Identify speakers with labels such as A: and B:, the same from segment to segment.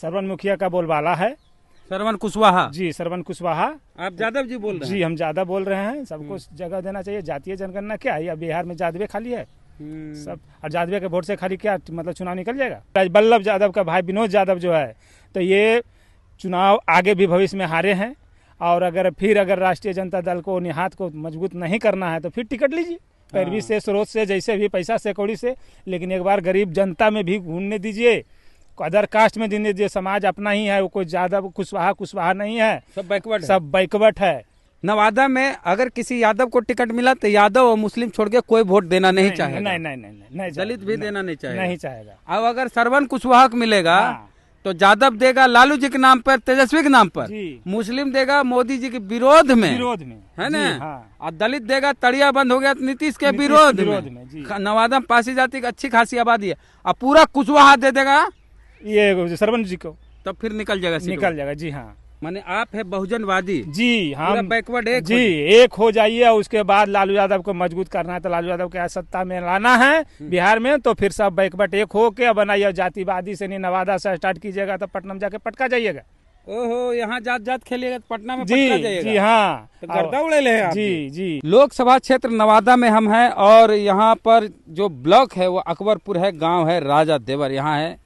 A: सरवन मुखिया का बोलबाला है।
B: सरवन कुशवाहा
A: जी, सरवन कुशवाहा।
B: आप यादव जी बोल रहे हैं?
A: जी, हम ज्यादा बोल रहे हैं। सबको जगह देना चाहिए। जातीय जनगणना क्या है, या बिहार में यादव खाली है सब, और यादव के वोट से खाली क्या मतलब चुनाव निकल जाएगा। राजबल्लभ यादव का भाई विनोद यादव जो है, तो ये चुनाव आगे भी भविष्य में हारे हैं, और अगर राष्ट्रीय जनता दल को निहात को मजबूत नहीं करना है तो फिर टिकट लीजिए, पैरवी से, स्रोत से, जैसे भी, पैसा से, कौड़ी से, लेकिन एक बार गरीब जनता में भी घूमने दीजिए, अदर कास्ट में देने दीजिए। समाज अपना ही है, वो कोई ज्यादा कुशवाहा नहीं है, सब बैकवर्ड है।
B: नवादा में अगर किसी यादव को टिकट मिला तो यादव और मुस्लिम छोड़ के कोई वोट देना नहीं चाहेगा।
A: नहीं,
B: दलित भी देना नहीं चाहेगा।
A: नहीं चाहेगा।
B: अब अगर सरवन कुशवाहा को मिलेगा तो यादव देगा लालू जी के नाम पर, तेजस्वी के नाम पर, मुस्लिम देगा मोदी जी के विरोध में है ना, और दलित देगा तड़िया बंद हो गया नीतीश के विरोध में। नवादा में पासी जाति की अच्छी खासी आबादी है, अब पूरा कुशवाहा दे देगा
A: ये सरवन जी को,
B: तब फिर निकल जाएगा।
A: जी हाँ,
B: माने आप है बहुजनवादी।
A: जी हाँ,
B: बैकवर्ड
A: एक हो जाइए, और उसके बाद लालू यादव को मजबूत करना है, तो लालू यादव को सत्ता में लाना है बिहार में, तो फिर सब बैकवर्ड एक हो के बनाइए। जातिवादी से नहीं, नवादा से स्टार्ट कीजिएगा तो पटना में जाके पटका जाइएगा।
B: ओहो, यहाँ जात खेलिएगा तो पटना में पटका जाइएगा।
A: जी हाँ,
B: तो गर्दा उड़े ले हैं।
A: जी।
B: लोकसभा क्षेत्र नवादा में हम हैं, और यहाँ पर जो ब्लॉक है वो अकबरपुर है, गाँव है राजा देवर। यहाँ है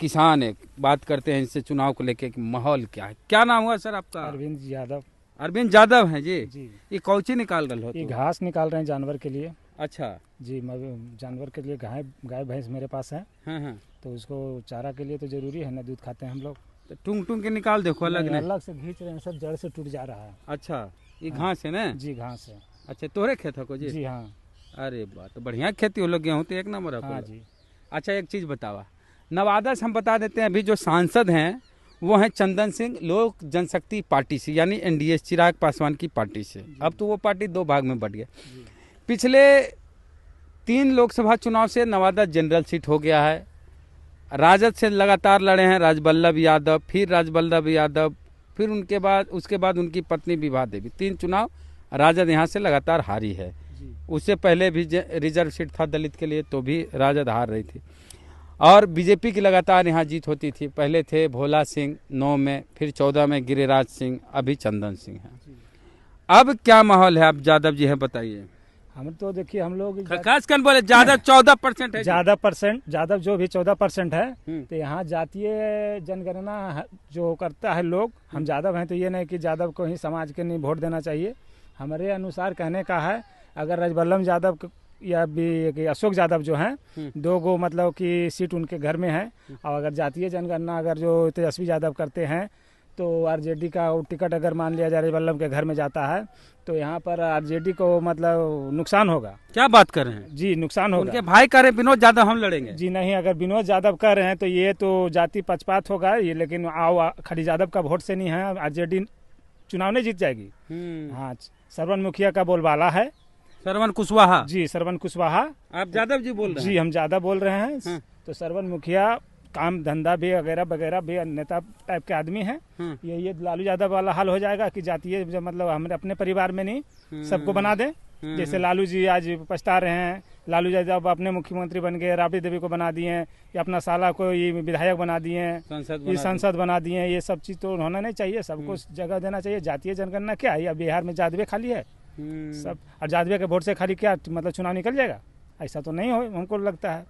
B: किसान, एक बात करते हैं इनसे चुनाव को लेके कि माहौल क्या है। क्या नाम हुआ सर आपका?
A: अरविंद यादव।
B: अरविंद यादव हैं जी। ये कौची निकाल रहे हो?
A: ये घास निकाल रहे हैं जानवर के लिए।
B: अच्छा
A: जी, जानवर के लिए गाय भैंस मेरे पास है।
B: हाँ।
A: तो उसको चारा के लिए तो जरूरी है ना, दूध खाते हैं हम लोग।
B: तो टूंग के निकाल देखो, अलग
A: से खींच रहे हैं, सब जड़ से टूट जा रहा है।
B: अच्छा, ये घास है ना?
A: जी, घास है।
B: अच्छा, तोहरे खेत हो जी?
A: जी हाँ।
B: अरे बात, तो बढ़िया खेती हो लोग, गेहूँ तो एक नंबर है।
A: हाँ जी।
B: अच्छा, एक चीज बतावा, नवादा से हम बता देते हैं, अभी जो सांसद हैं वो हैं चंदन सिंह, लोक जनशक्ति पार्टी से, यानी एनडीए चिराग पासवान की पार्टी से। अब तो वो पार्टी दो भाग में बढ़ गया। पिछले 3 लोकसभा चुनाव से नवादा जनरल सीट हो गया है। राजद से लगातार लड़े हैं राजबल्लभ यादव, फिर राजबल्लभ यादव, फिर उसके बाद उनकी पत्नी विभा देवी। 3 चुनाव राजद यहाँ से लगातार हारी है। उससे पहले भी रिजर्व सीट था दलित के लिए, तो भी राजद हार रही थी, और बीजेपी की लगातार यहाँ जीत होती थी। पहले थे भोला सिंह 9 में, फिर 14 में गिरिराज सिंह, अभी चंदन सिंह है। अब क्या माहौल है? आप यादव जी हैं, बताइए।
A: हम तो देखिए, हम लोग
B: खासकर बोले यादव 14% है।
A: यादव जो भी 14% है, तो यहाँ जातीय जनगणना जो करता है लोग, हम यादव हैं, तो ये नहीं कि यादव को ही समाज के नहीं वोट देना चाहिए। हमारे अनुसार कहने का है, अगर राजबल्लभ यादव या भी अशोक यादव जो हैं, 2 गो मतलब कि सीट उनके घर में है, और अगर जातीय जनगणना अगर जो तेजस्वी यादव करते हैं, तो आरजेडी का टिकट अगर मान लिया जाए राजबल्लभ के घर में जाता है, तो यहाँ पर आरजेडी को मतलब नुकसान होगा।
B: क्या बात कर रहे हैं?
A: जी, नुकसान होगा।
B: उनके भाई कह रहे विनोद यादव हम लड़ेंगे।
A: जी नहीं, अगर विनोद यादव कर रहे हैं तो ये तो जाति पक्षपात होगा ये, लेकिन खाली यादव का वोट से नहीं है, आरजेडी चुनाव नहीं जीत जाएगी। हाँ, सरवन मुखिया का बोलबाला है।
B: सरवन कुशवाहा।
A: जी, सरवन कुशवाहा।
B: आप यादव जी बोल रहे हैं?
A: जी, हम ज्यादा बोल रहे हैं। तो सरवन मुखिया काम धंधा भी वगैरह भी नेता टाइप के आदमी हैं। ये लालू यादव वाला हाल हो जाएगा कि जातीय मतलब हमारे अपने परिवार में नहीं, सबको बना दें। जैसे लालू जी आज पछता रहे हैं, लालू यादव अपने मुख्यमंत्री बन गए, राबड़ी देवी को बना दिए, या अपना साला को ये विधायक बना दिए, संसद बना दिए। ये सब चीज तो होना नहीं चाहिए, सबको जगह देना चाहिए। जातीय जनगणना क्या है, या बिहार में यादव खाली है सब, और यादव के वोट से खाली क्या मतलब चुनाव निकल जाएगा? ऐसा तो नहीं हो, हमको लगता है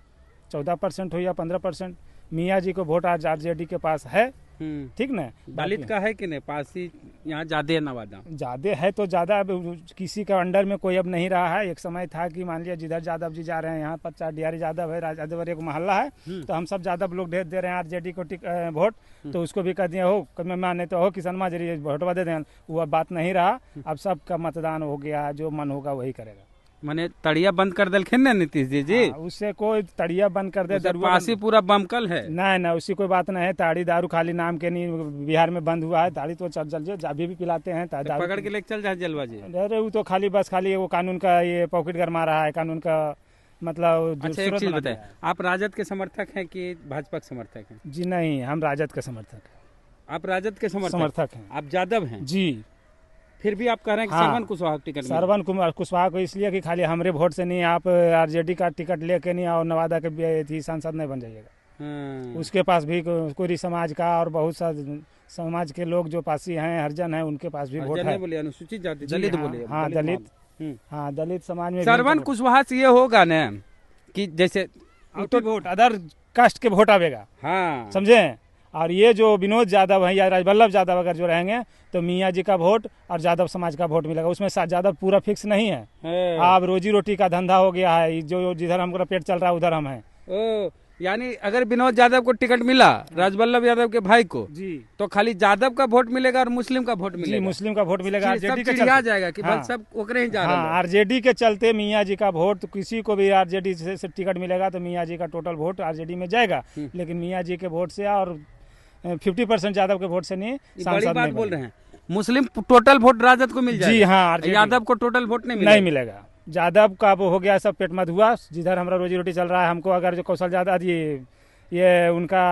A: 14% हो या 15%। मियाँ जी को वोट आज आरजेडी के पास है, ठीक ना।
B: दलित का है कि नहीं? पासी यहाँ ज्यादा है, नवादा
A: ज्यादा है तो ज्यादा, किसी का अंडर में कोई अब नहीं रहा है। एक समय था कि मान लिया जिधर यादव जी जा रहे हैं, यहाँ पर 4 डियारी यादव है, राजादेवर एक मोहल्ला है, तो हम सब यादव लोग दे रहे हैं आरजेडी को वोट, तो उसको भी कह दिए हो कभी माने तो हो किसान माजरी वोटवा दे दें। वो बात नहीं रहा, अब सबका मतदान हो गया, जो मन होगा वही करेगा।
B: माने तड़िया बंद कर दिलखिन ना नीतीश जी?
A: उससे कोई तड़िया बंद कर दे,
B: पासी पूरा बमकल है।
A: नहीं, उसी कोई बात नहीं है। ताड़ी दारू खाली नाम के नहीं, बिहार में बंद हुआ है। ताड़ी तो चल अभी भी पिलाते हैं,
B: पकड़ के लेके चल जाए जलवाजी।
A: अरे वो तो खाली वो कानून का ये पॉकेट गरमा रहा है, कानून का मतलब।
B: अच्छा, एक चीज बताए, आप राजद के समर्थक हैं कि भाजपा के समर्थक हैं?
A: जी नहीं, हम राजद के समर्थक हैं।
B: आप राजद के समर्थक हैं? आप यादव हैं
A: जी,
B: फिर भी आप कह रहे हैं कि सरवन कुशवाहा टिकट?
A: सरवन कुशवाहा को इसलिए कि खाली हमारे वोट से नहीं, आप आरजेडी का टिकट लेके नहीं और नवादा के सांसद नहीं बन जाइएगा। उसके पास भी कोरी समाज का और बहुत सा समाज के लोग जो पासी हैं, हरिजन हैं, उनके पास भी वोट है।
B: बोले अनुसूचित जाति, दलित बोले,
A: हाँ दलित, हाँ दलित समाज में
B: श्रवण कुशवाहा से ये होगा न कि जैसे
A: तो वोट अदर कास्ट के वोट आवेगा,
B: हाँ
A: समझे। और ये जो विनोद यादव है या राजवल्लभ यादव अगर जो रहेंगे तो मियाँ जी का वोट और यादव समाज का वोट मिलेगा। उसमें यादव पूरा फिक्स नहीं है। अब रोजी रोटी का धंधा हो गया है, जो जिधर हमको पेट चल रहा है उधर हम हैं।
B: यानी अगर विनोद यादव को टिकट मिला, राजवल्लभ यादव के भाई को,
A: जी,
B: तो खाली यादव का वोट मिलेगा और मुस्लिम का वोट मिलेगा।
A: मुस्लिम का वोट मिलेगा।
B: आरजेडी के चलते जाएगा कि बस सब ओकरे ही जा रहा है।
A: आरजेडी के चलते मियाँ जी का वोट, तो किसी को भी आरजेडी से टिकट मिलेगा तो मियाँ जी का टोटल वोट आरजेडी में जाएगा, लेकिन मियाँ जी के वोट से और 50% यादव के वोट से नहीं।
B: बड़ी बात बोल रहे हैं, मुस्लिम टोटल वोट राजद को मिल जाएगा।
A: जी हाँ,
B: यादव को टोटल वोट
A: नहीं मिलेगा। यादव का वो हो गया सब पेट मत हुआ, जिधर हमारा रोजी रोटी चल रहा है। हमको अगर जो कौशल यादव ये उनका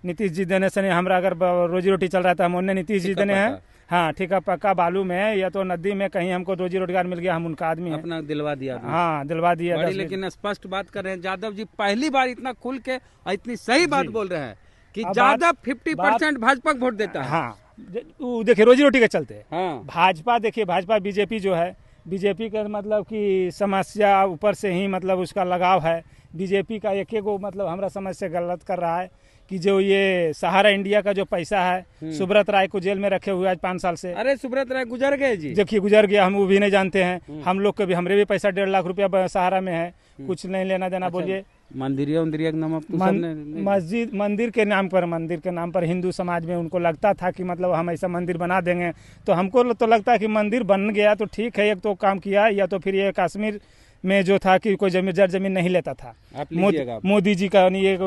A: नीतीश जी देने से नहीं, हमारा अगर रोजी रोटी चल रहा था, हम उन्हें नीतीश जी देने हैं। हाँ, ठीका पक्का बालू में या तो नदी में कहीं हमको रोजी रोजगार मिल गया, हम उनका आदमी हैं।
B: अपना दिलवा दिया।
A: हाँ दिलवा दिया।
B: लेकिन स्पष्ट बात कर रहे हैं, यादव जी पहली बार इतना खुल के इतनी सही बात बोल रहे हैं कि यादव 50% भाजपा को वोट देता है।
A: हाँ देखिए, रोजी रोटी के चलते।
B: हाँ,
A: भाजपा देखिए, भाजपा बीजेपी जो है, बीजेपी का मतलब कि समस्या ऊपर से ही मतलब उसका लगाव है। बीजेपी का एक एक मतलब हमारा समझ से गलत कर रहा है कि जो ये सहारा इंडिया का जो पैसा है, सुब्रत राय को जेल में रखे हुए आज 5 साल से।
B: अरे सुब्रत राय गुजर गए जी,
A: देखिए गुजर गया, हम वो भी नहीं जानते हैं। हम लोग के भी, हमरे भी पैसा 1.5 लाख रुपया सहारा में है, कुछ नहीं लेना देना। बोलिए मस्जिद मंदिर के नाम पर हिंदू समाज में उनको लगता था कि मतलब हम ऐसा मंदिर बना देंगे, तो हमको तो लगता है कि मंदिर बन गया तो ठीक है, एक तो काम किया, या तो फिर ये कश्मीर में जो था कि कोई जमीन नहीं लेता था। मोदी जी का ये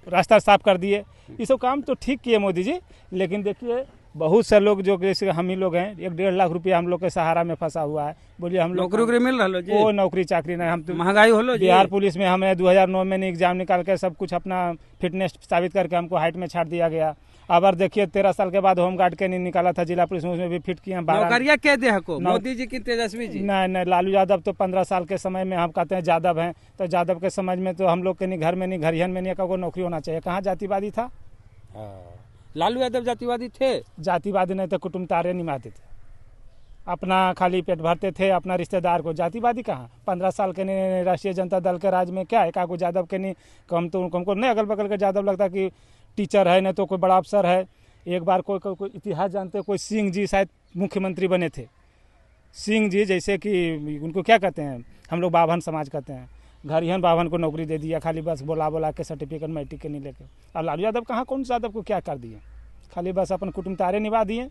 A: रास्ता साफ कर दिए, ये सब काम तो ठीक किए मोदी जी। लेकिन देखिए बहुत से लोग जो जैसे हम ही लोग हैं, 1.5 लाख रुपया हम लोग के सहारा में फंसा हुआ है। बोलिए हम लोग
B: नौकरी मिल रहा है?
A: वो नौकरी चाकरी नहीं, हम तो
B: महंगाई हो लो।
A: बिहार पुलिस में हमें 2009 में एग्जाम निकाल के सब कुछ अपना फिटनेस साबित करके हमको हाइट में छाट दिया गया। अब देखिए 13 साल के बाद होमगार्ड के नहीं निकाला था जिला पुलिस में, उसमें भी फिट किए।
B: नौकरियां क्या दे को मोदी जी की तेजस्वी जी?
A: नहीं, लालू यादव तो 15 साल के समय में हम कहते हैं यादव हैं, तो यादव के समझ में तो हम लोग के नहीं, घर में नहीं, घरियन में नहीं, को नौकरी होना चाहिए। कहाँ जातिवादी था?
B: लालू यादव जातिवादी थे?
A: जातिवादी नहीं तो कुटुंब तारे निभाते थे, अपना खाली पेट भरते थे, अपना रिश्तेदार को। जातिवादी कहाँ? 15 साल के नहीं राष्ट्रीय जनता दल के राज में क्या एकाको यादव के नहीं कम, तो हमको नहीं अगल बगल के यादव लगता कि टीचर है, नहीं तो कोई बड़ा अफसर है। एक बार कोई इतिहास जानते, कोई सिंह जी शायद मुख्यमंत्री बने थे। सिंह जी जैसे कि उनको क्या कहते हैं, हम लोग बाभन समाज कहते हैं, घरियन बाभन को नौकरी दे दिया, खाली बस बोला के सर्टिफिकेट मैट्रिक के नहीं लेके। और लालू यादव कहाँ, कौन सा यादव को क्या कर दिए? खाली बस अपन कुटुंब तारे निभा दिए,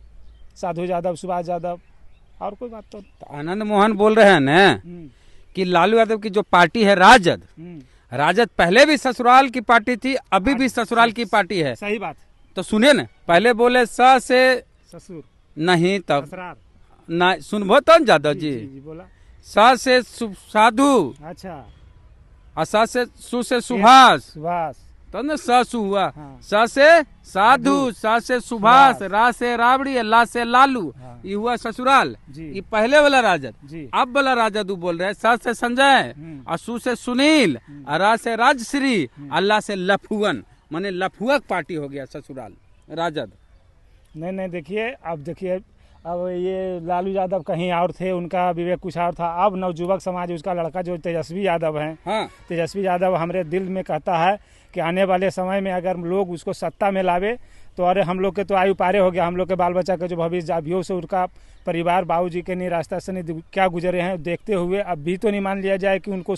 A: साधु यादव, सुभाष यादव, और कोई बात तो।
B: आनंद मोहन बोल रहे हैं ना कि लालू यादव की जो पार्टी है राजद, राजद पहले भी ससुराल की पार्टी थी, अभी भी ससुराल की पार्टी है।
A: सही बात। तो
B: सुनिए ना, पहले बोले स से
A: ससुर
B: नहीं, तब ना सुनबो तो यादव जी
A: बोला
B: स से साधु,
A: अच्छा,
B: और स से सु से सुभाष, तो न सु हुआ।
A: हाँ।
B: स से साधु, स से सुभाष, रा से राबड़ी, ला से लालू, ये हुआ ससुराल। ये पहले वाला राजद। अब वाला राजद बोल रहे हैं स से संजय, और सु से सुनील, और रा से राजश्री, अल्लाह से लफुअन, माने लफुआ पार्टी हो गया ससुराल राजद।
A: नहीं देखिए, अब ये लालू यादव कहीं और थे, उनका विवेक कुछ और था। अब नवजुवक समाज, उसका लड़का जो तेजस्वी यादव है,
B: हाँ।
A: तेजस्वी यादव हमारे दिल में कहता है कि आने वाले समय में अगर लोग उसको सत्ता में लावे तो अरे हम लोग के तो आयु पारे हो गया, हम लोग के बाल बच्चा के जो भविष्य अभियोग से उनका परिवार बाबूजी के नहीं रास्ता से नहीं क्या गुजरे हैं देखते हुए अब भी तो नहीं मान लिया जाए कि उनको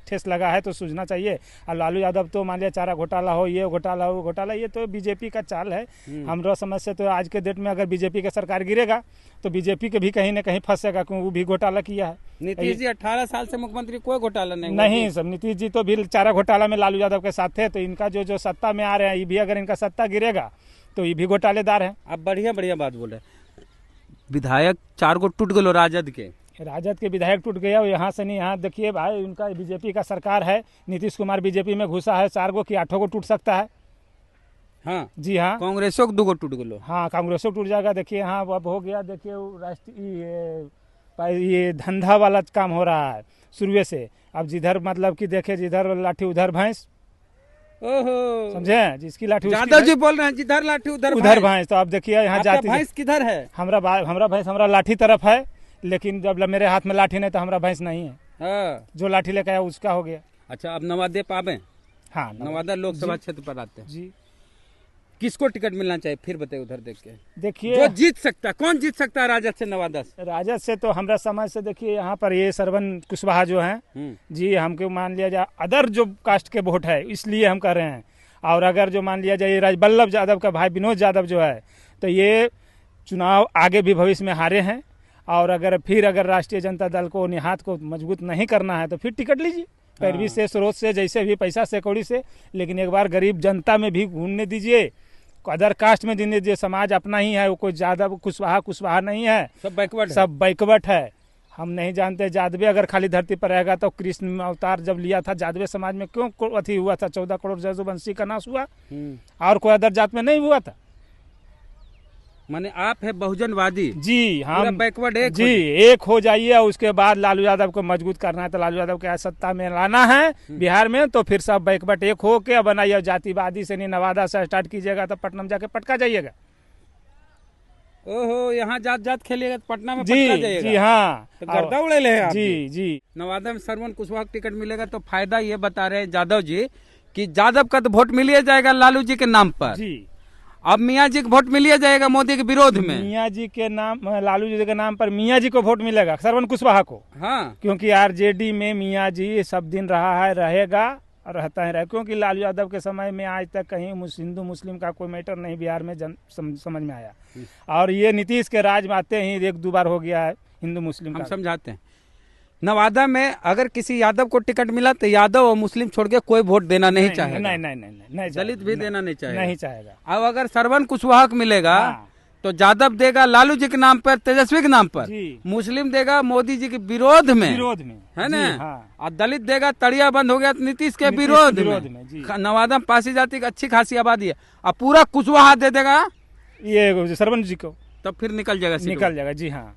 A: ठेस लगा है तो सूझना चाहिए। और लालू यादव तो मान लिया चारा घोटाला हो, ये घोटाला हो, घोटाला, ये तो बीजेपी का चाल है। हमारा समझ से तो आज के डेट में अगर बीजेपी का सरकार गिरेगा तो बीजेपी के भी कहीं न कहीं फंसेगा, क्योंकि वो भी घोटाला किया है।
B: नीतीश जी 18 साल से मुख्यमंत्री, कोई घोटाला नहीं
A: सब। नीतीश जी तो भी चारा घोटाला में लालू यादव के साथ थे, तो इनका जो सत्ता में आ रहे हैं, ये भी अगर इनका सत्ता गिरेगा तो ये भी घोटालेदार है।
B: अब बढ़िया बात बोले, विधायक 4 गो टूट गए राजद के
A: विधायक टूट गया। यहाँ से नहीं, यहाँ देखिए भाई, उनका बीजेपी का सरकार है, नीतीश कुमार बीजेपी में घुसा है, 4 गो की 8 गो टूट सकता है।
B: हाँ
A: जी हाँ,
B: कांग्रेसों को 2 गो टूट गए।
A: हाँ, कांग्रेसों टूट जाएगा। देखिए हाँ, अब हो गया। देखिए राष्ट्रीय ये धंधा वाला काम हो रहा है शुरू से। अब जिधर मतलब कि देखे जिधर लाठी उधर भैंस,
B: ओहो,
A: समझे, जिसकी लाठी उसकी
B: यादव जी बोल रहे हैं जिधर लाठी उधर
A: उधर भैंस। तो आप देखिए यहाँ
B: आपका
A: जाती
B: भैंस किधर है?
A: हमरा भैंस हमरा लाठी तरफ है, लेकिन जब मेरे हाथ में लाठी नहीं तो हमरा भैंस नहीं है।
B: हाँ।
A: जो लाठी लेकर आया उसका हो गया।
B: अच्छा, अब नवादा पावे,
A: हाँ,
B: नवादा लोकसभा क्षेत्र पर आते हैं
A: जी।
B: किसको टिकट मिलना चाहिए फिर बताइए उधर देख के?
A: देखिए
B: जो जीत सकता है, कौन जीत सकता है राजद से नवादा से?
A: राजद से तो हमरा समझ से देखिए यहाँ पर ये श्रवण कुशवाहा जो हैं जी, हमको मान लिया जाए अदर जो कास्ट के वोट है इसलिए हम कह रहे हैं। और अगर जो मान लिया जाए राजबल्लभ यादव का भाई विनोद यादव जो है, तो ये चुनाव आगे भी भविष्य में हारे हैं। और अगर राष्ट्रीय जनता दल को निहात को मजबूत नहीं करना है तो फिर टिकट लीजिए, पैरवी से, स्रोत से, जैसे भी पैसा से कौड़ी से, लेकिन एक बार गरीब जनता में भी घूमने दीजिए, अदर कास्ट में जीने दीजिए। समाज अपना ही है, वो कोई यादव कुशवाहा नहीं है, सब बैकवर्ड है। हम नहीं जानते यादवे अगर खाली धरती पर रहेगा तो कृष्ण अवतार जब लिया था यादवे समाज में क्यों अथी हुआ था, 14 करोड़ जजुवंशी का नाश हुआ, और कोई अदर जात में नहीं हुआ था।
B: माने आप है बहुजनवादी
A: जी, हम
B: बैकवर्ड
A: एक हो जाइए। और उसके बाद लालू यादव को मजबूत करना है तो लालू यादव को सत्ता में लाना है बिहार में, तो फिर सब बैकवर्ड एक हो के बनाइए। जातिवादी से नहीं, नवादा से स्टार्ट कीजिएगा तो पटना में जाके पटका जाइएगा।
B: ओहो, यहाँ जात जात खेलिएगा तो पटना में
A: जी
B: पटका जाइएगा।
A: जी हाँ,
B: तो गर्दा उड़े ले आप
A: जी जी।
B: नवादा में श्रवण कुशवाहा टिकट मिलेगा तो फायदा ये बता रहे हैं यादव जी कि यादव का तो वोट मिलिए जाएगा लालू जी के नाम पर
A: जी।
B: अब मियाँ जी को वोट मिलिए जाएगा मोदी के विरोध में।
A: मियाँ जी के नाम, लालू जी के नाम पर मियाँ जी को वोट मिलेगा, श्रवण कुशवाहा को।
B: हाँ,
A: क्योंकि आरजेडी में मियाँ जी सब दिन रहा है, रहेगा और रहता ही रहे। क्योंकि लालू यादव के समय में आज तक कहीं हिंदू मुस्लिम का कोई मैटर नहीं बिहार में समझ में आया। और ये नीतीश के राज में आते ही 1-2 बार हो गया है हिंदू मुस्लिम।
B: हम समझाते हैं। नवादा में अगर किसी यादव को टिकट मिला तो यादव और मुस्लिम छोड़ के कोई वोट देना नहीं चाहेगा।
A: नहीं,
B: दलित भी देना नहीं चाहेगा,
A: नहीं चाहेगा।
B: अब अगर श्रवण कुशवाहा को मिलेगा तो यादव देगा लालू जी के नाम पर, तेजस्वी के नाम पर, मुस्लिम देगा मोदी जी के विरोध में है ना, और दलित देगा तड़िया बंद हो गया तो नीतीश के विरोध में। नवादा में पासी जाति की अच्छी खासी आबादी है, और पूरा कुशवाहा दे देगा
A: ये श्रवण जी को,
B: तो फिर निकल जाएगा।
A: जी हाँ,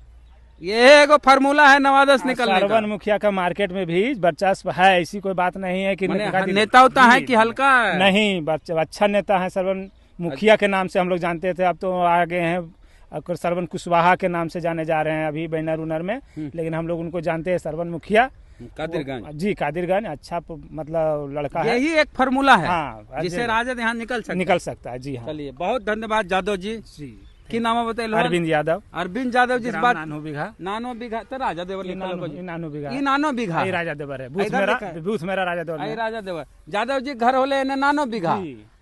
B: ये एगो फार्मूला है नवादा से निकलने का।
A: श्रवण मुखिया का मार्केट में भी वर्चस्व है, ऐसी कोई बात नहीं है कि
B: नेता होता है कि हल्का है।
A: नहीं, अच्छा नेता है श्रवण मुखिया के नाम से हम लोग जानते थे, अब तो आ गए हैं श्रवण कुशवाहा के नाम से जाने जा रहे हैं अभी बैनर उनर में, लेकिन हम लोग उनको जानते हैं श्रवण मुखिया
B: कादिरगंज।
A: जी, कादिरगंज अच्छा मतलब लड़का है।
B: यही एक फार्मूला है
A: हाँ,
B: जिसे राजद यहाँ निकल सकता
A: है। जी हाँ,
B: चलिए बहुत धन्यवाद यादव जी। की नाम बताइए?
A: अरविंद यादव जी।
B: बात
A: नानो बीघा
B: तो राजा देवर
A: नानो बीघा राजा देवर है, बूथ मेरा राजा देवर।
B: यादव जी घर होले नानो बीघा,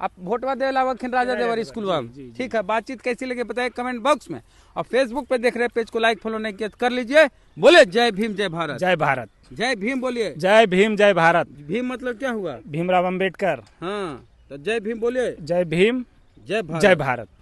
B: आप वोटवा देला वखिन राजा देवर स्कूल में। ठीक है, बातचीत कैसी लगे बताइए कमेंट बॉक्स में, और फेसबुक पे देख रहे पेज को लाइक फॉलो नहीं किया कर लीजिए। बोले जय भीम जय भारत।
A: जय भारत।
B: जय भीम बोलिए।
A: जय भीम जय भारत।
B: भीम मतलब क्या हुआ?
A: भीमराव अम्बेडकर।
B: हाँ, तो जय भीम बोलिए।
A: जय भीम जय भारत।